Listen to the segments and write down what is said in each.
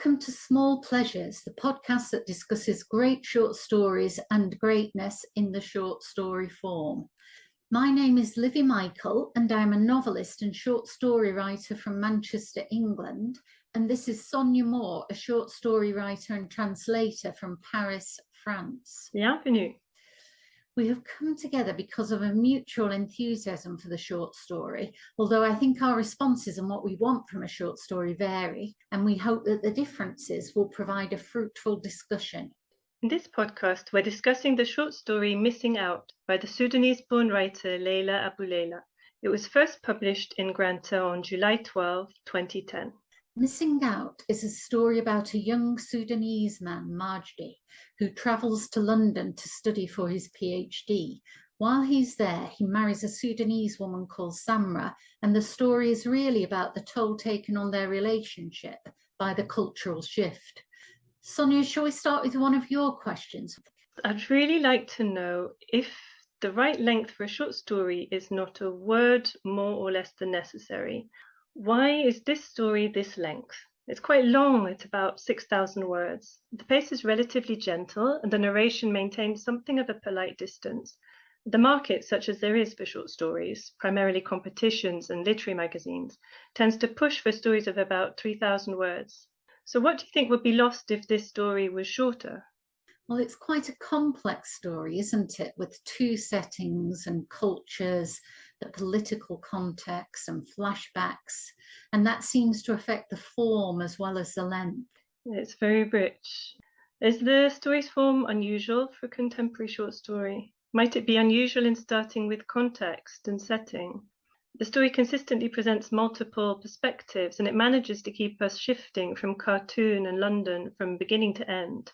Welcome to Small Pleasures, the podcast that discusses great short stories and greatness in the short story form. My name is Livi Michael, and I'm a novelist and short story writer from Manchester, England. And this is Sonya Moor, a short story writer and translator from Paris, France. Bienvenue. We have come together because of a mutual enthusiasm for the short story, although I think our responses and what we want from a short story vary, and we hope that the differences will provide a fruitful discussion. In this podcast, we're discussing the short story Missing Out by the Sudanese-born writer Leila Aboulela. It was first published in Granta on July 12, 2010. Missing Out is a story about a young Sudanese man, Zadie, who travels to London to study for his PhD. While he's there, he marries a Sudanese woman called Samra, and the story is really about the toll taken on their relationship by the cultural shift. Sonya, shall we start with one of your questions? I'd really like to know if the right length for a short story is not a word more or less than necessary. Why is this story this length? It's quite long, it's about 6,000 words. The pace is relatively gentle and the narration maintains something of a polite distance. The market, such as there is for short stories, primarily competitions and literary magazines, tends to push for stories of about 3,000 words. So what do you think would be lost if this story was shorter? Well, it's quite a complex story, isn't it? With two settings and cultures, the political context and flashbacks, and that seems to affect the form as well as the length. It's very rich. Is the story's form unusual for contemporary short story? Might it be unusual in starting with context and setting? The story consistently presents multiple perspectives, and it manages to keep us shifting from Khartoum and London from beginning to end,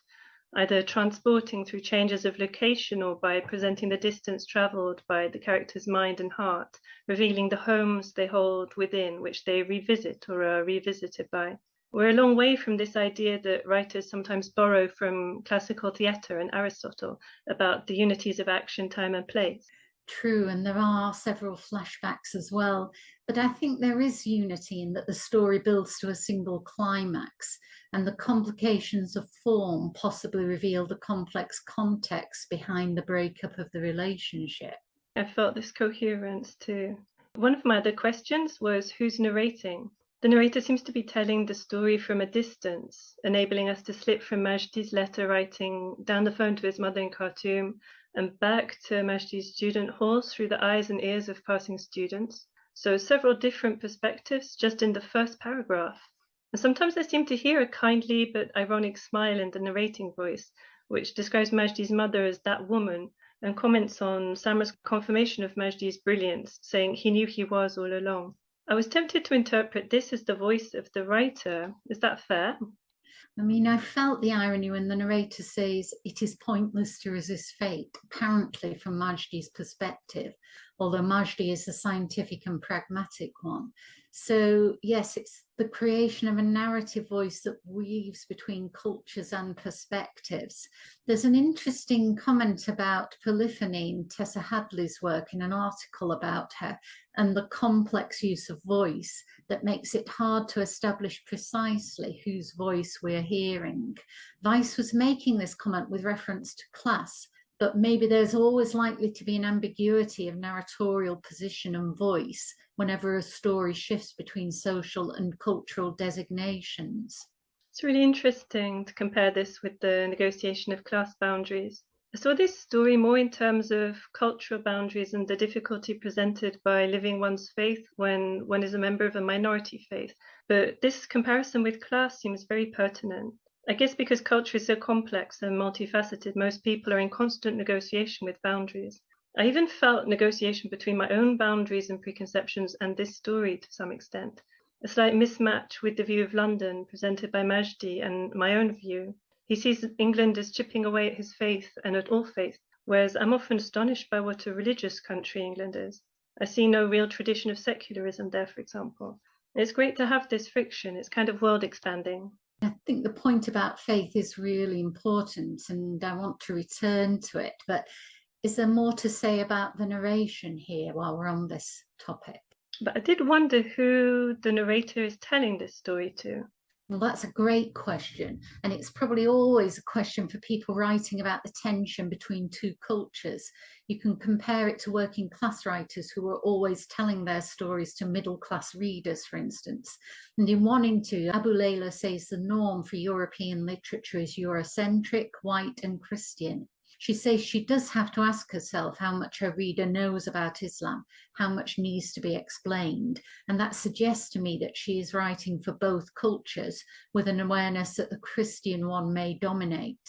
either transporting through changes of location or by presenting the distance travelled by the character's mind and heart, revealing the homes they hold within, which they revisit or are revisited by. We're a long way from this idea that writers sometimes borrow from classical theatre and Aristotle about the unities of action, time and place. True, and there are several flashbacks as well, but I think there is unity in that the story builds to a single climax, and the complications of form possibly reveal the complex context behind the breakup of the relationship. I felt this coherence too. One of my other questions was who's narrating? The narrator seems to be telling the story from a distance, enabling us to slip from Majdie's letter writing down the phone to his mother in Khartoum and back to Majdie's student halls through the eyes and ears of passing students. So several different perspectives just in the first paragraph. And sometimes I seem to hear a kindly but ironic smile in the narrating voice, which describes Majdie's mother as that woman and comments on Samra's confirmation of Majdie's brilliance, saying he knew he was all along. I was tempted to interpret this as the voice of the writer. Is that fair? I mean, I felt the irony when the narrator says it is pointless to resist fate, apparently from Majdie's perspective, although Majdie is the scientific and pragmatic one. So, yes, it's the creation of a narrative voice that weaves between cultures and perspectives. There's an interesting comment about polyphony in TESSA HADLEY's work in an article about her, and the complex use of voice that makes it hard to establish precisely whose voice we're hearing. Weiss was making this comment with reference to class, but maybe there's always likely to be an ambiguity of narratorial position and voice whenever a story shifts between social and cultural designations. It's really interesting to compare this with the negotiation of class boundaries. I saw this story more in terms of cultural boundaries and the difficulty presented by living one's faith when one is a member of a minority faith. But this comparison with class seems very pertinent. I guess because culture is so complex and multifaceted, most people are in constant negotiation with boundaries. I even felt negotiation between my own boundaries and preconceptions and this story to some extent. A slight mismatch with the view of London presented by Majdie and my own view. He sees England as chipping away at his faith and at all faith, whereas I'm often astonished by what a religious country England is. I see no real tradition of secularism there, for example. It's great to have this friction. It's kind of world expanding. I think the point about faith is really important, and I want to return to it. But is there more to say about the narration here while we're on this topic? But I did wonder who the narrator is telling this story to. Well, that's a great question. And it's probably always a question for people writing about the tension between two cultures. You can compare it to working class writers who are always telling their stories to middle class readers, for instance. And in one interview, Aboulela says the norm for European literature is Eurocentric, white, and Christian. She says she does have to ask herself how much her reader knows about Islam, how much needs to be explained. And that suggests to me that she is writing for both cultures with an awareness that the Christian one may dominate.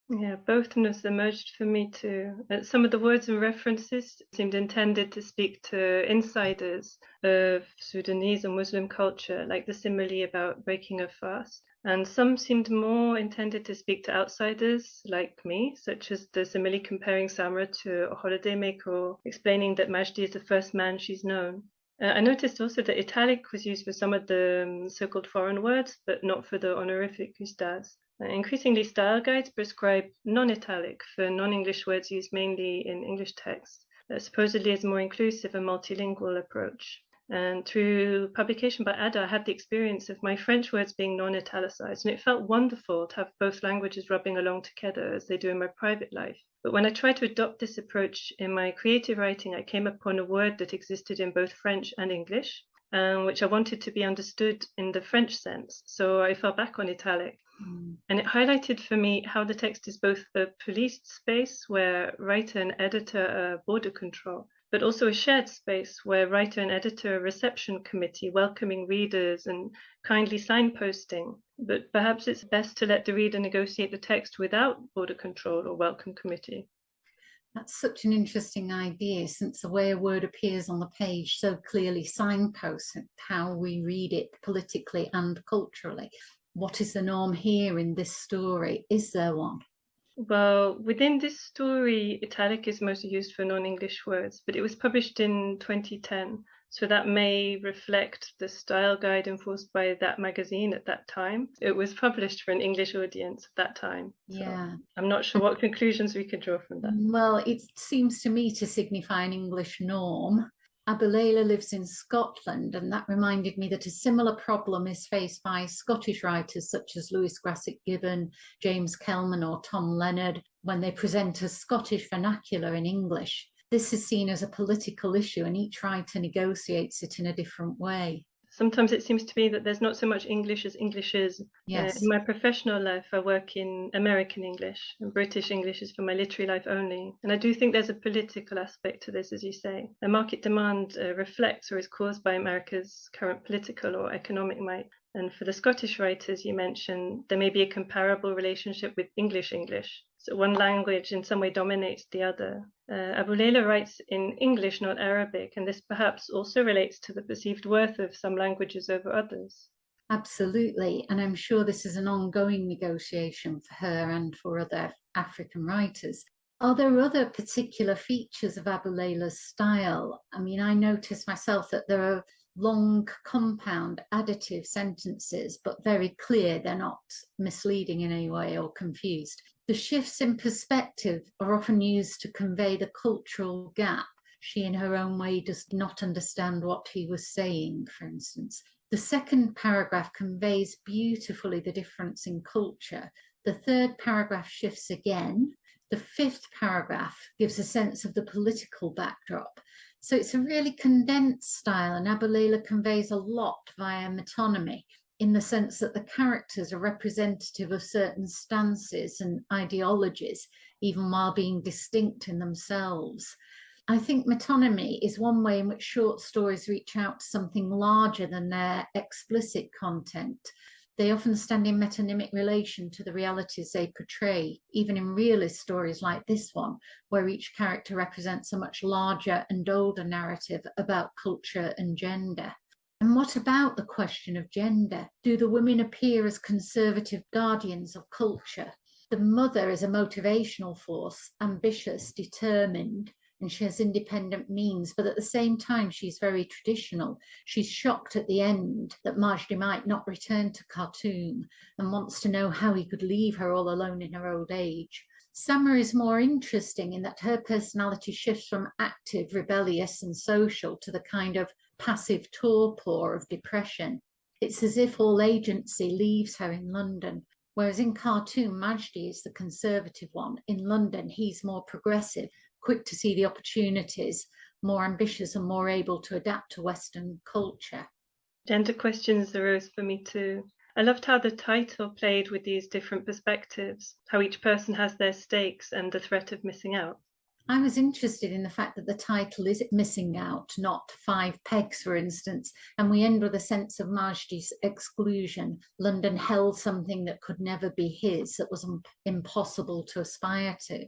Yeah, Bothness emerged for me too. Some of the words and references seemed intended to speak to insiders of Sudanese and Muslim culture, like the simile about breaking a fast. And some seemed more intended to speak to outsiders like me, such as the simile comparing Samra to a holidaymaker or explaining that Majdi is the first man she's known. I noticed also that italic was used for some of the so-called foreign words, but not for the honorific ustaz. Increasingly, style guides prescribe non-italic for non-English words used mainly in English texts, supposedly as a more inclusive and multilingual approach. And through publication by Ada, I had the experience of my French words being non-italicized, and it felt wonderful to have both languages rubbing along together as they do in my private life. But when I tried to adopt this approach in my creative writing, I came upon a word that existed in both French and English, which I wanted to be understood in the French sense. So I fell back on italic. And it highlighted for me how the text is both a policed space where writer and editor are border control, but also a shared space where writer and editor are reception committee, welcoming readers and kindly signposting. But perhaps it's best to let the reader negotiate the text without border control or welcome committee. That's such an interesting idea, since the way a word appears on the page so clearly signposts how we read it politically and culturally. What is the norm here in this story? Is there one? Well, within this story, italic is mostly used for non-English words, but it was published in 2010. So that may reflect the style guide enforced by that magazine at that time. It was published for an English audience at that time. Yeah. So I'm not sure what conclusions we could draw from that. Well, it seems to me to signify an English norm. Aboulela lives in Scotland, and that reminded me that a similar problem is faced by Scottish writers such as Lewis Grassic Gibbon, James Kelman, or Tom Leonard when they present a Scottish vernacular in English. This is seen as a political issue, and each writer negotiates it in a different way. Sometimes it seems to me that there's not so much English as English is. Yes. In my professional life, I work in American English, and British English is for my literary life only. And I do think there's a political aspect to this, as you say. The market demand reflects or is caused by America's current political or economic might. And for the Scottish writers you mentioned, there may be a comparable relationship with English. So one language in some way dominates the other. Aboulela writes in English, not Arabic, and this perhaps also relates to the perceived worth of some languages over others. Absolutely, and I'm sure this is an ongoing negotiation for her and for other African writers. Are there other particular features of Aboulela's style? I mean, I notice myself that there are long, compound, additive sentences, but very clear. They're not misleading in any way or confused. The shifts in perspective are often used to convey the cultural gap. She, in her own way, does not understand what he was saying, for instance. The second paragraph conveys beautifully the difference in culture. The third paragraph shifts again. The fifth paragraph gives a sense of the political backdrop. So it's a really condensed style, and Aboulela conveys a lot via metonymy, in the sense that the characters are representative of certain stances and ideologies, even while being distinct in themselves. I think metonymy is one way in which short stories reach out to something larger than their explicit content. They often stand in metonymic relation to the realities they portray, even in realist stories like this one, where each character represents a much larger and older narrative about culture and gender. And what about the question of gender? Do the women appear as conservative guardians of culture? The mother is a motivational force, ambitious, determined, and she has independent means, but at the same time, she's very traditional. She's shocked at the end that Majdi might not return to Khartoum and wants to know how he could leave her all alone in her old age. Samra is more interesting in that her personality shifts from active, rebellious, and social to the kind of passive torpor of depression. It's as if all agency leaves her in London. Whereas in Khartoum, Majdi is the conservative one. In London, he's more progressive, quick to see the opportunities, more ambitious and more able to adapt to Western culture. Gender questions arose for me too. I loved how the title played with these different perspectives, how each person has their stakes and the threat of missing out. I was interested in the fact that the title is Missing Out, not Five Pegs, for instance, and we end with a sense of Majdi's exclusion. London held something that could never be his, that was impossible to aspire to.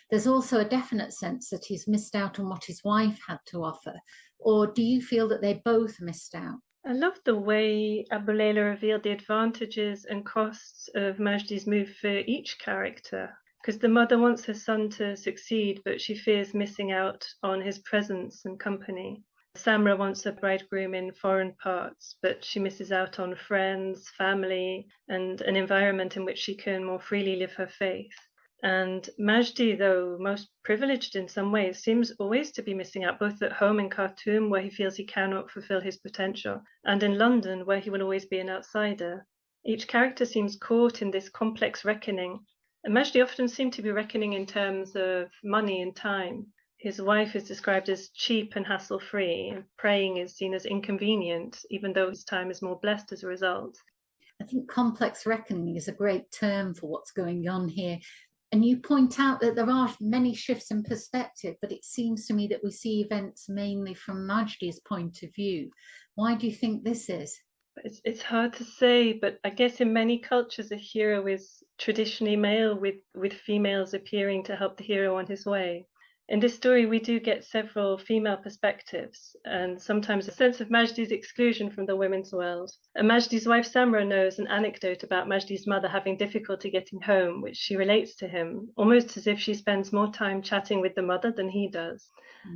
There's also a definite sense that he's missed out on what his wife had to offer. Or do you feel that they both missed out? I love the way Aboulela revealed the advantages and costs of Majdi's move for each character, because the mother wants her son to succeed, but she fears missing out on his presence and company. Samra wants a bridegroom in foreign parts, but she misses out on friends, family, and an environment in which she can more freely live her faith. And Majdi, though most privileged in some ways, seems always to be missing out, both at home in Khartoum, where he feels he cannot fulfill his potential, and in London, where he will always be an outsider. Each character seems caught in this complex reckoning. And Majdi often seemed to be reckoning in terms of money and time. His wife is described as cheap and hassle-free, and praying is seen as inconvenient, even though his time is more blessed as a result. I think complex reckoning is a great term for what's going on here. And you point out that there are many shifts in perspective, but it seems to me that we see events mainly from Majdi's point of view. Why do you think this is? It's hard to say, but I guess in many cultures a hero is traditionally male, with females appearing to help the hero on his way. In this story, we do get several female perspectives, and sometimes a sense of Majdi's exclusion from the women's world. And Majdi's wife Samra knows an anecdote about Majdi's mother having difficulty getting home, which she relates to him, almost as if she spends more time chatting with the mother than he does.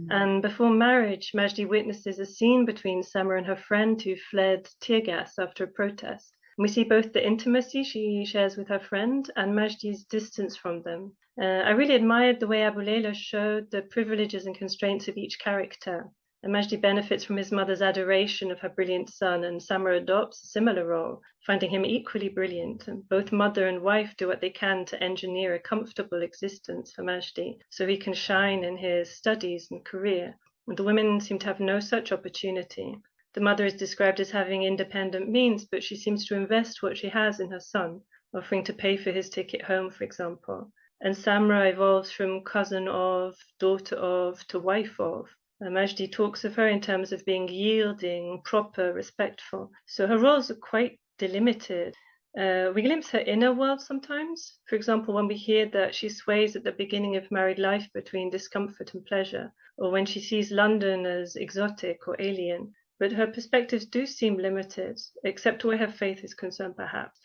And before marriage, Majdi witnesses a scene between Samra and her friend who fled tear gas after a protest. We see both the intimacy she shares with her friend and Majdi's distance from them. I really admired the way Aboulela showed the privileges and constraints of each character. And Majdi benefits from his mother's adoration of her brilliant son, and Samra adopts a similar role, finding him equally brilliant. And both mother and wife do what they can to engineer a comfortable existence for Majdi, so he can shine in his studies and career. And the women seem to have no such opportunity. The mother is described as having independent means, but she seems to invest what she has in her son, offering to pay for his ticket home, for example. And Samra evolves from cousin of, daughter of, to wife of. Majdi talks of her in terms of being yielding, proper, respectful. So her roles are quite delimited. We glimpse her inner world sometimes. For example, when we hear that she sways at the beginning of married life between discomfort and pleasure, or when she sees London as exotic or alien. But her perspectives do seem limited, except where her faith is concerned, perhaps.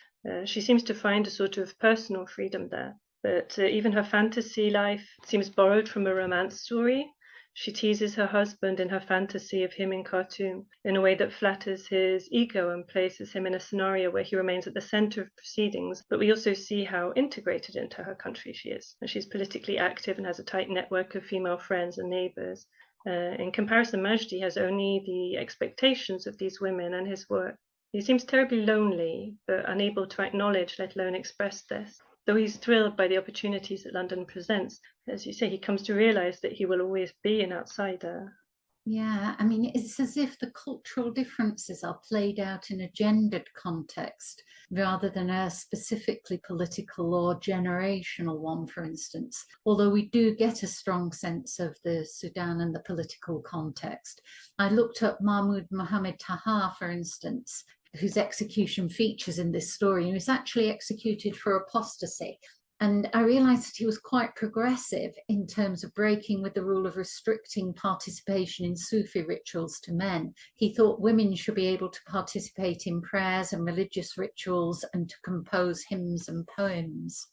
She seems to find a sort of personal freedom there. But even her fantasy life seems borrowed from a romance story. She teases her husband in her fantasy of him in Khartoum in a way that flatters his ego and places him in a scenario where he remains at the center of proceedings. But we also see how integrated into her country she is. And she's politically active and has a tight network of female friends and neighbors. In comparison, Majdi has only the expectations of these women and his work. He seems terribly lonely, but unable to acknowledge, let alone express this. Though he's thrilled by the opportunities that London presents, as you say, he comes to realize that he will always be an outsider. Yeah, I mean, it's as if the cultural differences are played out in a gendered context rather than a specifically political or generational one, for instance. Although we do get a strong sense of the Sudan and the political context. I looked up Mahmoud Mohammed Taha, for instance, whose execution features in this story, and was actually executed for apostasy. And I realized that he was quite progressive in terms of breaking with the rule of restricting participation in Sufi rituals to men. He thought women should be able to participate in prayers and religious rituals and to compose hymns and poems.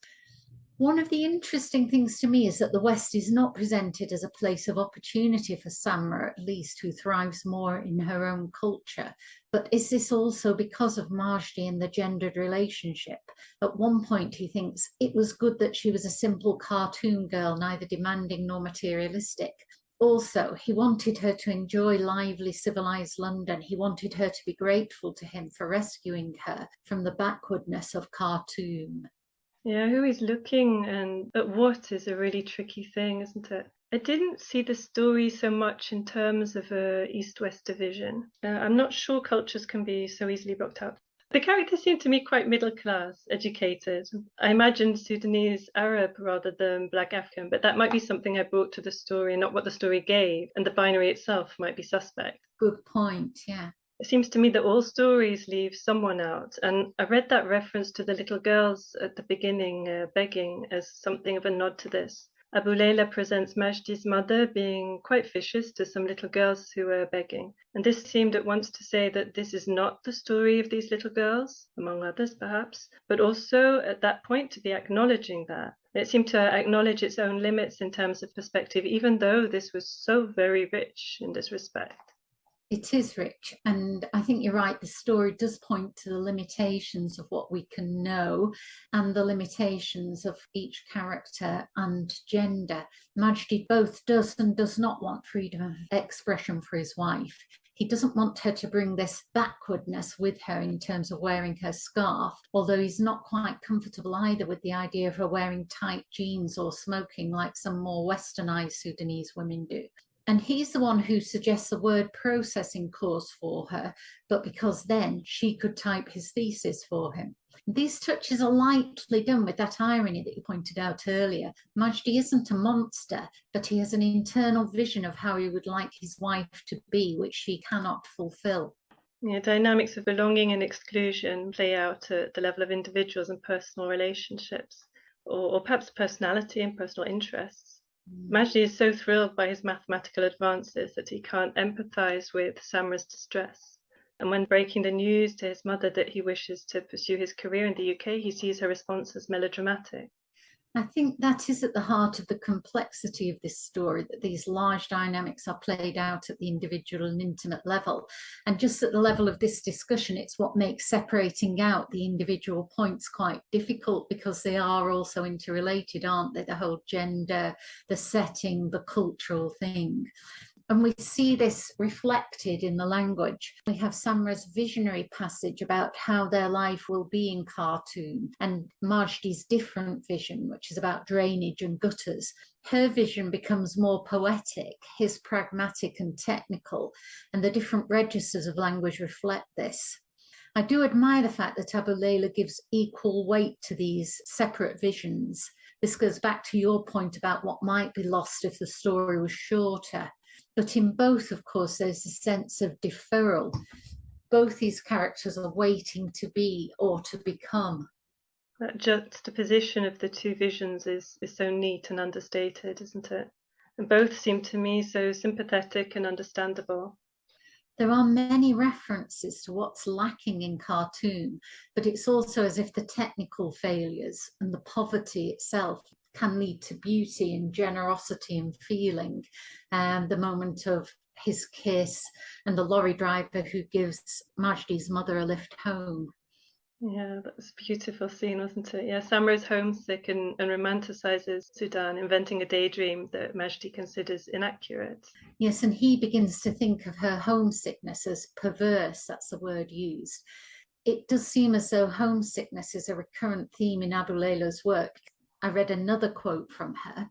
One of the interesting things to me is that the West is not presented as a place of opportunity for Samra, at least, who thrives more in her own culture. But is this also because of Majdi and the gendered relationship? At one point, he thinks it was good that she was a simple cartoon girl, neither demanding nor materialistic. Also, he wanted her to enjoy lively, civilized London. He wanted her to be grateful to him for rescuing her from the backwardness of Khartoum. Yeah, who he's looking and at what is a really tricky thing, isn't it? I didn't see the story so much in terms of a East-West division. I'm not sure cultures can be so easily blocked out. The characters seem to me quite middle class, educated. I imagined Sudanese Arab rather than Black African, but that might be something I brought to the story, not what the story gave, and the binary itself might be suspect. Good point, yeah. It seems to me that all stories leave someone out, and I read that reference to the little girls at the beginning begging as something of a nod to this. Aboulela presents Majdi's mother being quite vicious to some little girls who were begging, and this seemed at once to say that this is not the story of these little girls, among others perhaps, but also at that point to be acknowledging that. It seemed to acknowledge its own limits in terms of perspective, even though this was so very rich in this respect. It is rich, and I think you're right. The story does point to the limitations of what we can know and the limitations of each character and gender. Majdi both does and does not want freedom of expression for his wife. He doesn't want her to bring this backwardness with her in terms of wearing her scarf, although he's not quite comfortable either with the idea of her wearing tight jeans or smoking like some more westernized Sudanese women do. And he's the one who suggests a word processing course for her, but because then she could type his thesis for him. These touches are lightly done with that irony that you pointed out earlier. Majdi isn't a monster, but he has an internal vision of how he would like his wife to be, which she cannot fulfill. Yeah, dynamics of belonging and exclusion play out at the level of individuals and personal relationships, or perhaps personality and personal interests. Majdi is so thrilled by his mathematical advances that he can't empathize with Samra's distress. And when breaking the news to his mother that he wishes to pursue his career in the UK, he sees her response as melodramatic. I think that is at the heart of the complexity of this story, that these large dynamics are played out at the individual and intimate level. And just at the level of this discussion, it's what makes separating out the individual points quite difficult, because they are also interrelated, aren't they? The whole gender, the setting, the cultural thing. And we see this reflected in the language. We have Samra's visionary passage about how their life will be in Khartoum, and Majdi's different vision, which is about drainage and gutters. Her vision becomes more poetic, his pragmatic and technical, and the different registers of language reflect this. I do admire the fact that Aboulela gives equal weight to these separate visions. This goes back to your point about what might be lost if the story was shorter. But in both, of course, there's a sense of deferral. Both these characters are waiting to be or to become. That juxtaposition of the two visions is so neat and understated, isn't it? And both seem to me so sympathetic and understandable. There are many references to what's lacking in Khartoum, but it's also as if the technical failures and the poverty itself can lead to beauty and generosity and feeling. The moment of his kiss and the lorry driver who gives Majdi's mother a lift home. Yeah, that was a beautiful scene, wasn't it? Yeah, Samra is homesick and romanticizes Sudan, inventing a daydream that Majdi considers inaccurate. Yes, and he begins to think of her homesickness as perverse, that's the word used. It does seem as though homesickness is a recurrent theme in Aboulela's work. I read another quote from her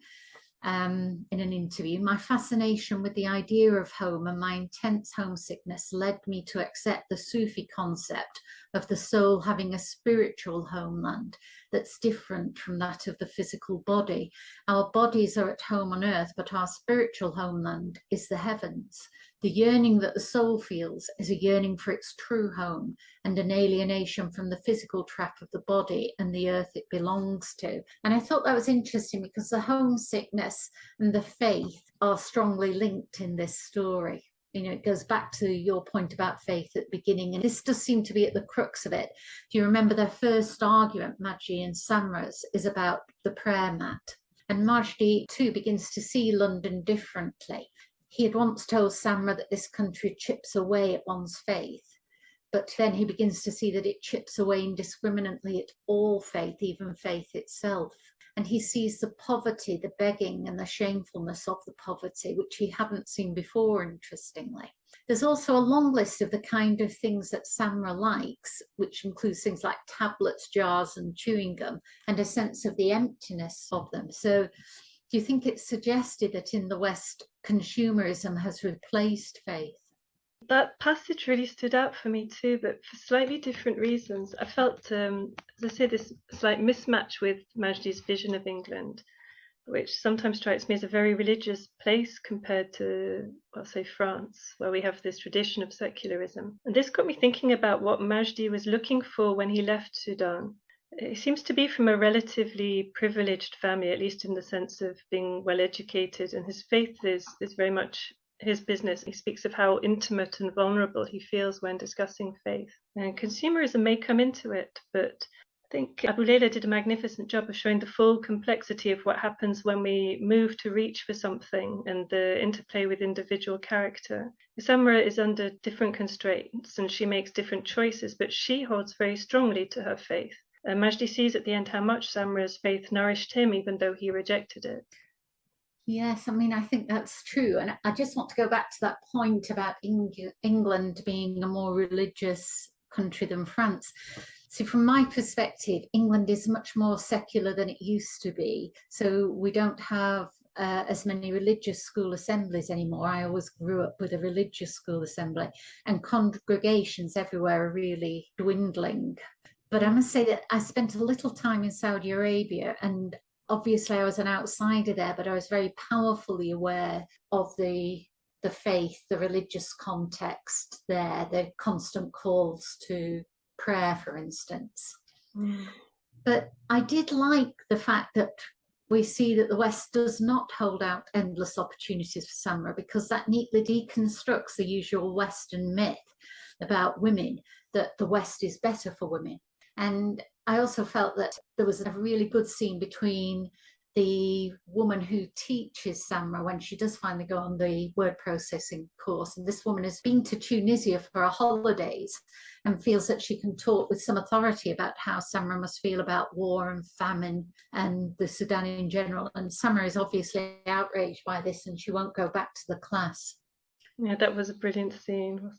in an interview. My fascination with the idea of home and my intense homesickness led me to accept the Sufi concept of the soul having a spiritual homeland that's different from that of the physical body. Our bodies are at home on earth, but our spiritual homeland is the heavens. The yearning that the soul feels is a yearning for its true home and an alienation from the physical trap of the body and the earth it belongs to. And I thought that was interesting because the homesickness and the faith are strongly linked in this story. You know, it goes back to your point about faith at the beginning, and this does seem to be at the crux of it. If you remember, their first argument, Majdi and Samra's, is about the prayer mat. And Majdi too begins to see London differently. He had once told Samra that this country chips away at one's faith, but then he begins to see that it chips away indiscriminately at all faith, even faith itself. and he sees the poverty, the begging and the shamefulness of the poverty, which he hadn't seen before, interestingly. There's also a long list of the kind of things that Samra likes, which includes things like tablets, jars and chewing gum, and a sense of the emptiness of them. So do you think it's suggested that in the West, consumerism has replaced faith? That passage really stood out for me too, but for slightly different reasons. I felt, as I say, this slight mismatch with Majdi's vision of England, which sometimes strikes me as a very religious place compared to, well, say, France, where we have this tradition of secularism. And this got me thinking about what Majdi was looking for when he left Sudan. He seems to be from a relatively privileged family, at least in the sense of being well educated, and his faith is very much his business. He speaks of how intimate and vulnerable he feels when discussing faith. And consumerism may come into it, but I think Aboulela did a magnificent job of showing the full complexity of what happens when we move to reach for something and the interplay with individual character. Samra is under different constraints and she makes different choices, but she holds very strongly to her faith. Majdi sees at the end how much Samra's faith nourished him, even though he rejected it. Yes, I mean, I think that's true. And I just want to go back to that point about England being a more religious country than France. So from my perspective, England is much more secular than it used to be. So we don't have as many religious school assemblies anymore. I always grew up with a religious school assembly, and congregations everywhere are really dwindling. But I must say that I spent a little time in Saudi Arabia, and obviously I was an outsider there, but I was very powerfully aware of the faith, the religious context there, the constant calls to prayer, for instance. But I did like the fact that we see that the West does not hold out endless opportunities for Samra, because that neatly deconstructs the usual Western myth about women, that the West is better for women. And I also felt that there was a really good scene between the woman who teaches Samra when she does finally go on the word processing course. And this woman has been to Tunisia for her holidays and feels that she can talk with some authority about how Samra must feel about war and famine and the Sudan in general. And Samra is obviously outraged by this and she won't go back to the class. Yeah, that was a brilliant scene.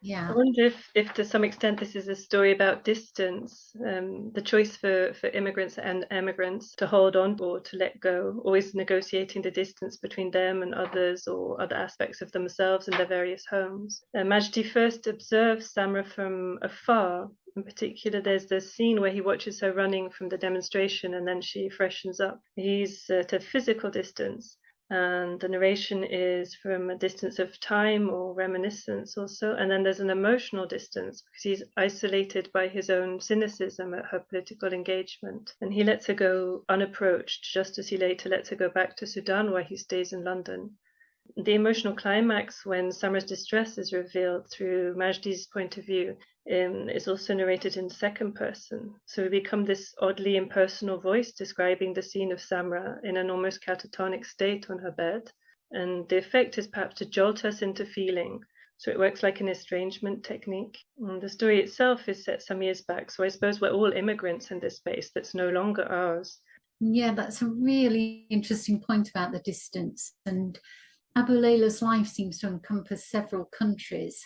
Yeah. I wonder if to some extent this is a story about distance, the choice for immigrants and emigrants to hold on or to let go, always negotiating the distance between them and others or other aspects of themselves in their various homes. Majdi first observes Samra from afar. In particular, there's the scene where he watches her running from the demonstration and then she freshens up. He's at a physical distance. And the narration is from a distance of time or reminiscence also. And then there's an emotional distance because he's isolated by his own cynicism at her political engagement. And he lets her go unapproached, just as he later lets her go back to Sudan, where he stays in London. The emotional climax, when Samra's distress is revealed through Majdi's point of view, is also narrated in second person. So we become this oddly impersonal voice describing the scene of Samra in an almost catatonic state on her bed. And the effect is perhaps to jolt us into feeling. So it works like an estrangement technique. And the story itself is set some years back. So I suppose we're all immigrants in this space that's no longer ours. Yeah, that's a really interesting point about the distance. And Aboulela's life seems to encompass several countries.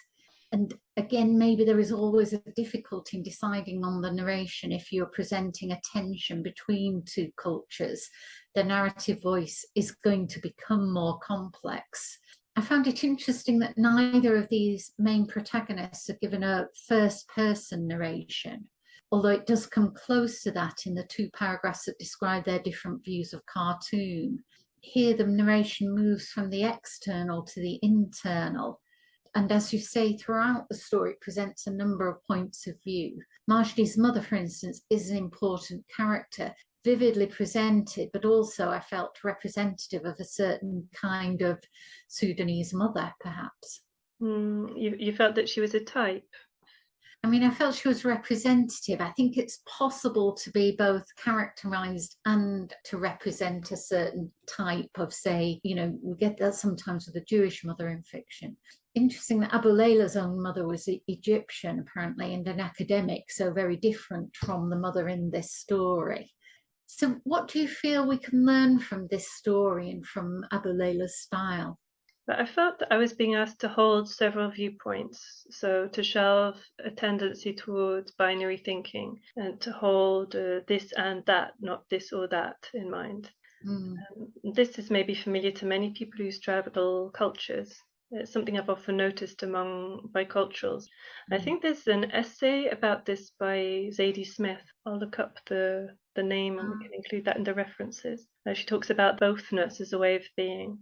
And again, maybe there is always a difficulty in deciding on the narration if you're presenting a tension between two cultures. The narrative voice is going to become more complex. I found it interesting that neither of these main protagonists are given a first-person narration, although it does come close to that in the two paragraphs that describe their different views of Khartoum. Here, the narration moves from the external to the internal. And as you say, throughout the story, it presents a number of points of view. Majdi's mother, for instance, is an important character, vividly presented, but also I felt representative of a certain kind of Sudanese mother, perhaps. You felt that she was a type? I mean, I felt she was representative. I think it's possible to be both characterized and to represent a certain type of, say, you know, we get that sometimes with a Jewish mother in fiction. Interesting that Aboulela's own mother was Egyptian, apparently, and an academic, so very different from the mother in this story. So what do you feel we can learn from this story and from Abouleila's style? But I felt that I was being asked to hold several viewpoints, so to shelve a tendency towards binary thinking and to hold this and that, not this or that, in mind. This is maybe familiar to many people who straddle cultures. It's something I've often noticed among biculturals. I think there's an essay about this by Zadie Smith. I'll look up the name and we can include that in the references. She talks about bothness as a way of being.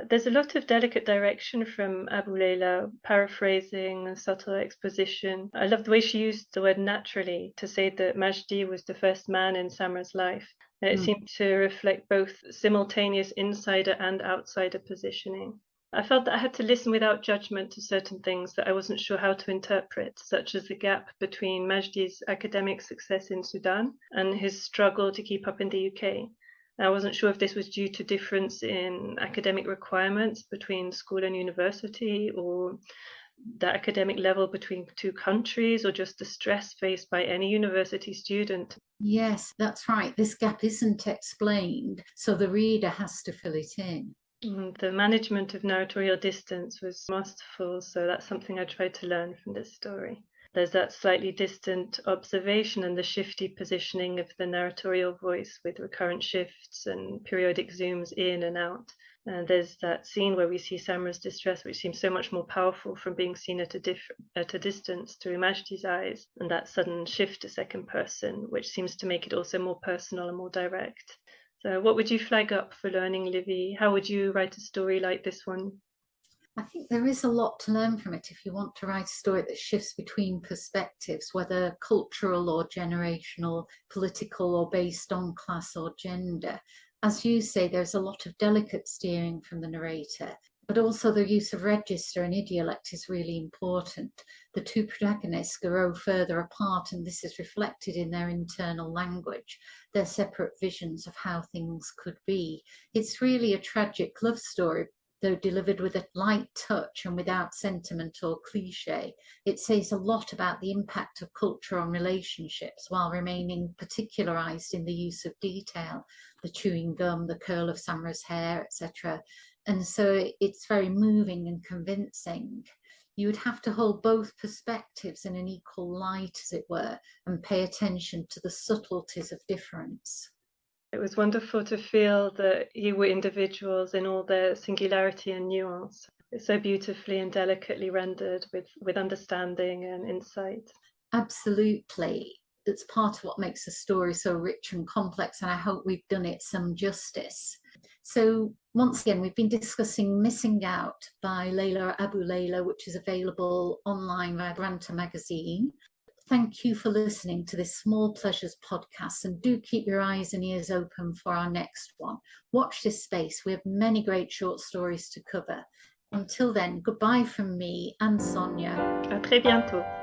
There's a lot of delicate direction from Aboulela, paraphrasing and subtle exposition. I love the way she used the word naturally to say that Majdi was the first man in Samra's life. It seemed to reflect both simultaneous insider and outsider positioning. I felt that I had to listen without judgment to certain things that I wasn't sure how to interpret, such as the gap between Majdi's academic success in Sudan and his struggle to keep up in the UK. I wasn't sure if this was due to difference in academic requirements between school and university, or the academic level between two countries, or just the stress faced by any university student. Yes, that's right. This gap isn't explained, so the reader has to fill it in. The management of narratorial distance was masterful, so that's something I tried to learn from this story. There's that slightly distant observation and the shifty positioning of the narratorial voice with recurrent shifts and periodic zooms in and out. And there's that scene where we see Samra's distress, which seems so much more powerful from being seen at a distance through Majdi's eyes, and that sudden shift to second person, which seems to make it also more personal and more direct. So what would you flag up for learning, Livi? How would you write a story like this one? I think there is a lot to learn from it if you want to write a story that shifts between perspectives, whether cultural or generational, political or based on class or gender. As you say, there's a lot of delicate steering from the narrator, but also the use of register and idiolect is really important. The two protagonists grow further apart, and this is reflected in their internal language, their separate visions of how things could be. It's really a tragic love story, though delivered with a light touch and without sentiment or cliche. It says a lot about the impact of culture on relationships while remaining particularized in the use of detail, the chewing gum, the curl of Samra's hair, etc. And so it's very moving and convincing. You would have to hold both perspectives in an equal light, as it were, and pay attention to the subtleties of difference. It was wonderful to feel that you were individuals in all their singularity and nuance. It's so beautifully and delicately rendered with understanding and insight. Absolutely. It's part of what makes a story so rich and complex, and I hope we've done it some justice. So once again, we've been discussing Missing Out by Leila Aboulela, which is available online via Granta magazine. Thank you for listening to this Small Pleasures podcast, and do keep your eyes and ears open for our next one. Watch this space. We have many great short stories to cover. Until then, goodbye from me and Sonya. À très bientôt.